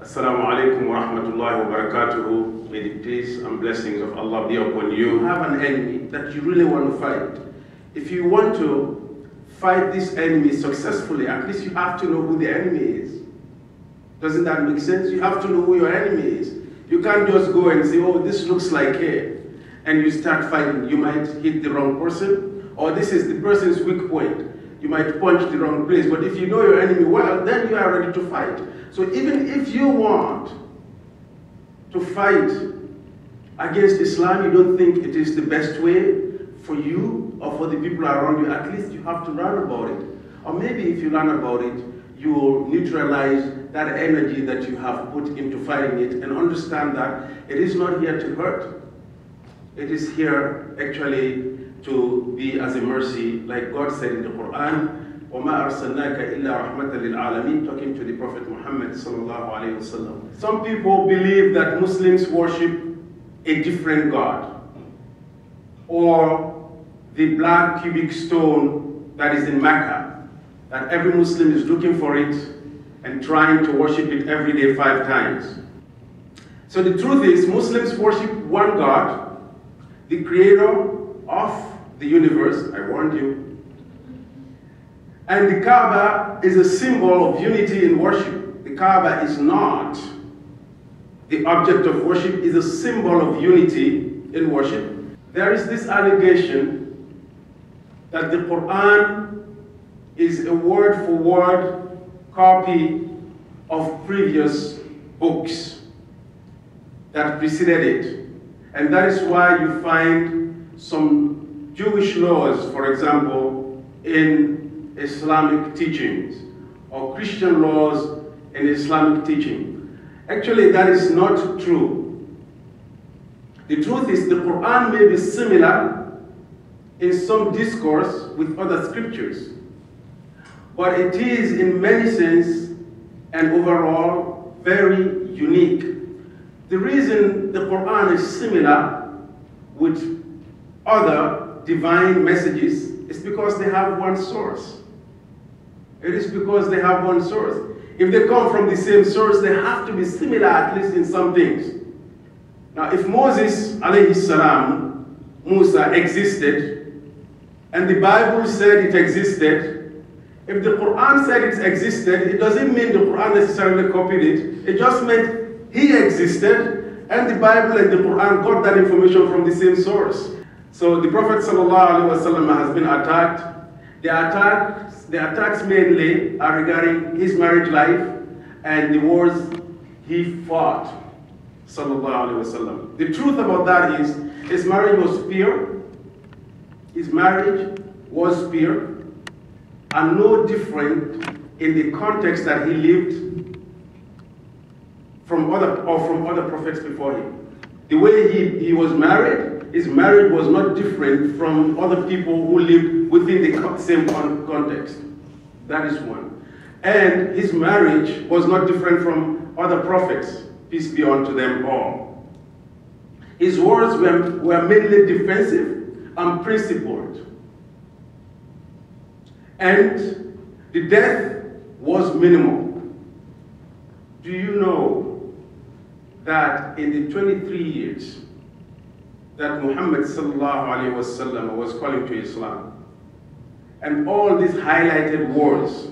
Assalamu alaikum wa rahmatullahi wa barakatuhu. May the peace and blessings of Allah be upon you. You have an enemy that you really want to fight. If you want to fight this enemy successfully, at least you have to know who the enemy is. Doesn't that make sense? You have to know who your enemy is. You can't just go and say, oh, this looks like A, and you start fighting. You might hit the wrong person, or this is the person's weak point. You might punch the wrong place, but if you know your enemy well, then you are ready to fight. So even if you want to fight against Islam, you don't think it is the best way for you or for the people around you, at least you have to learn about it. Or maybe if you learn about it, you will neutralize that energy that you have put into fighting it and understand that it is not here to hurt. It is here actually to be as a mercy, like God said in the Quran, وَمَا أَرْسَلْنَاكَ إِلَّا رَحْمَةً لِلْعَالَمِينَ, talking to the Prophet Muhammad sallallahu alayhi wa sallam. Some people believe that Muslims worship a different God, or the black cubic stone that is in Mecca, that every Muslim is looking for it and trying to worship it every day 5 times. So the truth is, Muslims worship one God, the creator of the universe, I warned you. And the Kaaba is a symbol of unity in worship. The Kaaba is not the object of worship, is a symbol of unity in worship. There is this allegation that the Quran is a word-for-word copy of previous books that preceded it. And that is why you find some Jewish laws, for example, in Islamic teachings, or Christian laws in Islamic teaching. Actually, that is not true. The truth is the Quran may be similar in some discourse with other scriptures, but it is in many sense and overall very unique. The reason the Quran is similar with other divine messages is because they have one source. It is because they have one source. If they come from the same source, they have to be similar at least in some things. Now, if Moses, alayhi salam, Musa existed, and the Bible said it existed, if the Quran said it existed, it doesn't mean the Quran necessarily copied it. It just meant he existed, and the Bible and the Quran got that information from the same source. So the Prophet ﷺ has been attacked. The attacks mainly are regarding his marriage life and the wars he fought, ﷺ. The truth about that is, his marriage was pure. His marriage was pure and no different in the context that he lived from other prophets before him. The way he was married, his marriage was not different from other people who lived within the same context. That is one. And his marriage was not different from other prophets, peace be unto them all. His words were mainly defensive and principled. And the death was minimal. Do you know that in the 23 years that Muhammad ﷺ was calling to Islam, and all these highlighted wars,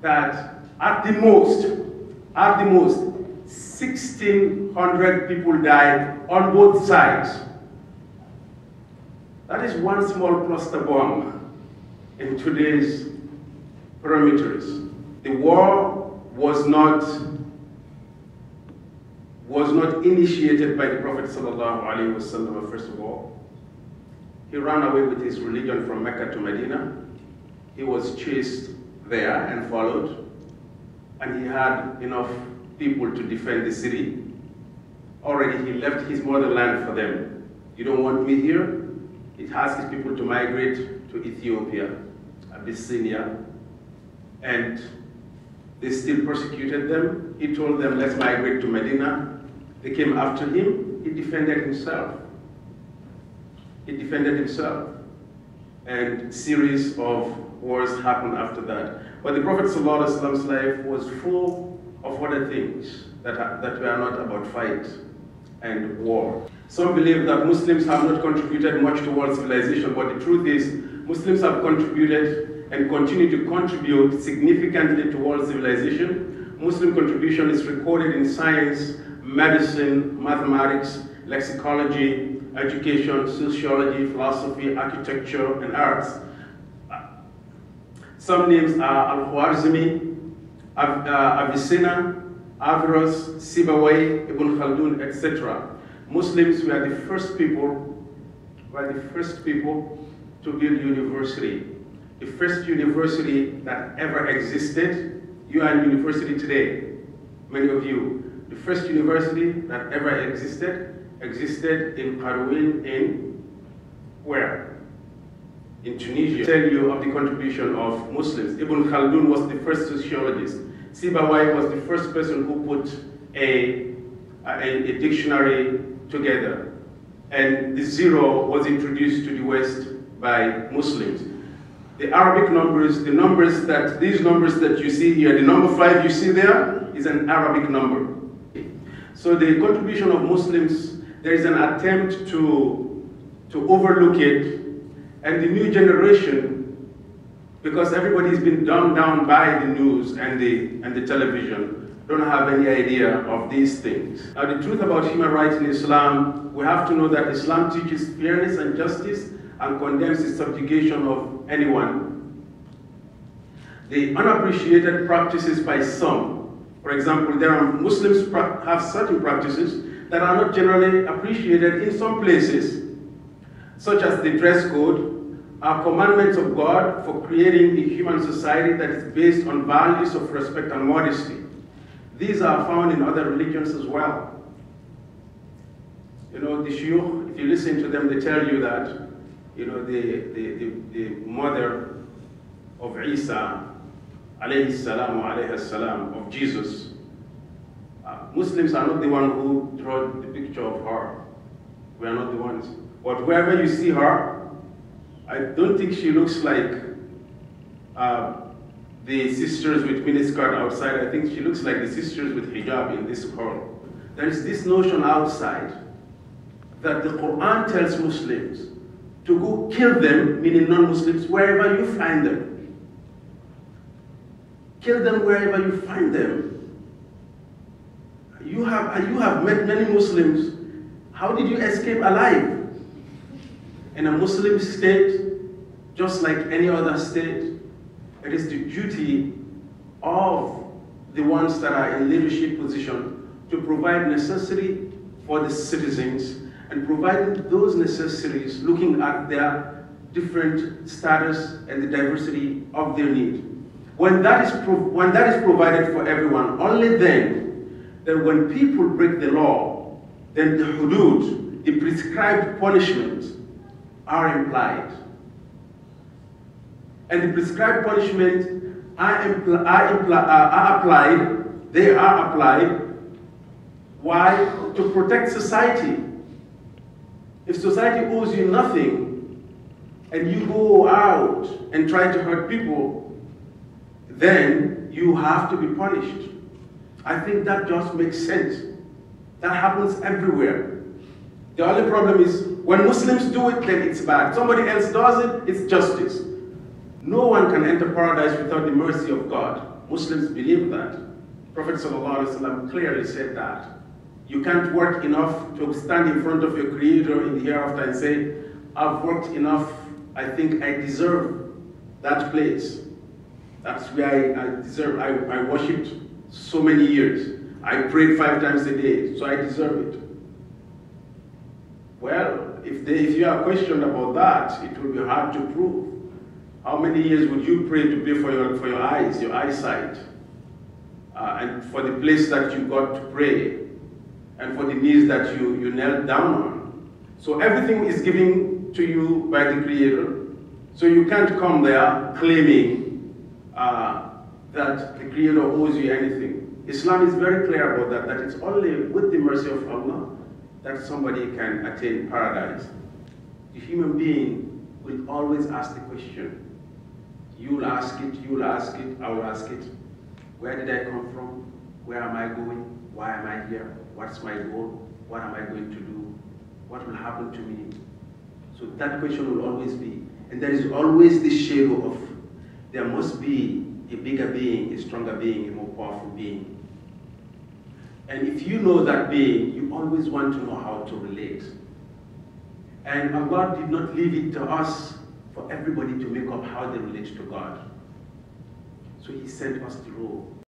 that at the most, 1,600 people died on both sides. That is one small cluster bomb in today's parameters. The war was not initiated by the Prophet ﷺ, first of all. He ran away with his religion from Mecca to Medina. He was chased there and followed, and he had enough people to defend the city. Already he left his motherland for them. You don't want me here? It asked his people to migrate to Ethiopia, Abyssinia, and they still persecuted them. He told them, let's migrate to Medina. They came after him. He defended himself. He defended himself. And a series of wars happened after that. But the Prophet ﷺ's life was full of other things that were not about fight and war. Some believe that Muslims have not contributed much towards civilization, but the truth is Muslims have contributed and continue to contribute significantly towards civilization. Muslim contribution is recorded in science, medicine, mathematics, lexicology, education, sociology, philosophy, architecture, and arts. Some names are Al-Khwarizmi, Avicenna, Averroes, Sibawayh, Ibn Khaldun, etc. Muslims were the first people to build university. The first university that ever existed. You are in university today, many of you. The first university that ever existed in Qarawin, in where? In Tunisia. Tell you of the contribution of Muslims. Ibn Khaldun was the first sociologist. Sibawayh was the first person who put a dictionary together. And the zero was introduced to the West by Muslims. The Arabic numbers, these numbers that you see here, the number 5 you see there is an Arabic number. So the contribution of Muslims, there is an attempt to overlook it, and the new generation, because everybody's been dumbed down by the news and the television, don't have any idea of these things. Now the truth about human rights in Islam, we have to know that Islam teaches fairness and justice and condemns the subjugation of anyone. The unappreciated practices by some, for example, there are Muslims have certain practices that are not generally appreciated in some places, such as the dress code, are commandments of God for creating a human society that is based on values of respect and modesty. These are found in other religions as well. You know, the Shiuch, if you listen to them, they tell you that, you know, the mother of Isa, alayhi salam, of Jesus, Muslims are not the one who draw the picture of her. We are not the ones. But wherever you see her, I don't think she looks like the sisters with miniskirt outside. I think she looks like the sisters with hijab in this world. There is this notion outside that the Quran tells Muslims to go kill them, meaning non-Muslims, wherever you find them. Kill them wherever you find them. You have met many Muslims. How did you escape alive? In a Muslim state, just like any other state, it is the duty of the ones that are in leadership position to provide necessity for the citizens, and providing those necessities, looking at their different status and the diversity of their need. When that is provided for everyone, only then when people break the law, then the hudud, the prescribed punishments, are implied. And the prescribed punishments are applied. Why? To protect society. If society owes you nothing, and you go out and try to hurt people, then you have to be punished. I think that just makes sense. That happens everywhere. The only problem is, when Muslims do it, then it's bad. Somebody else does it, it's justice. No one can enter paradise without the mercy of God. Muslims believe that. Prophet ﷺ clearly said that. You can't work enough to stand in front of your Creator in the hereafter and say, I've worked enough, I think I deserve that place. That's where I deserve. I worshipped so many years. I prayed 5 times a day, so I deserve it. Well, if you are questioned about that, it will be hard to prove. How many years would you pray to pay for your eyes, your eyesight, and for the place that you got to pray, and for the knees that you knelt down on? So everything is given to you by the Creator. So you can't come there claiming that the Creator owes you anything. Islam is very clear about that it's only with the mercy of Allah that somebody can attain paradise. The human being will always ask the question. You'll ask it, I will ask it. Where did I come from? Where am I going? Why am I here? What's my goal? What am I going to do? What will happen to me? So that question will always be. And there is always this shadow of, there must be a bigger being, a stronger being, a more powerful being. And if you know that being, you always want to know how to relate. And Allah did not leave it to us for everybody to make up how they relate to God. So He sent us the rule.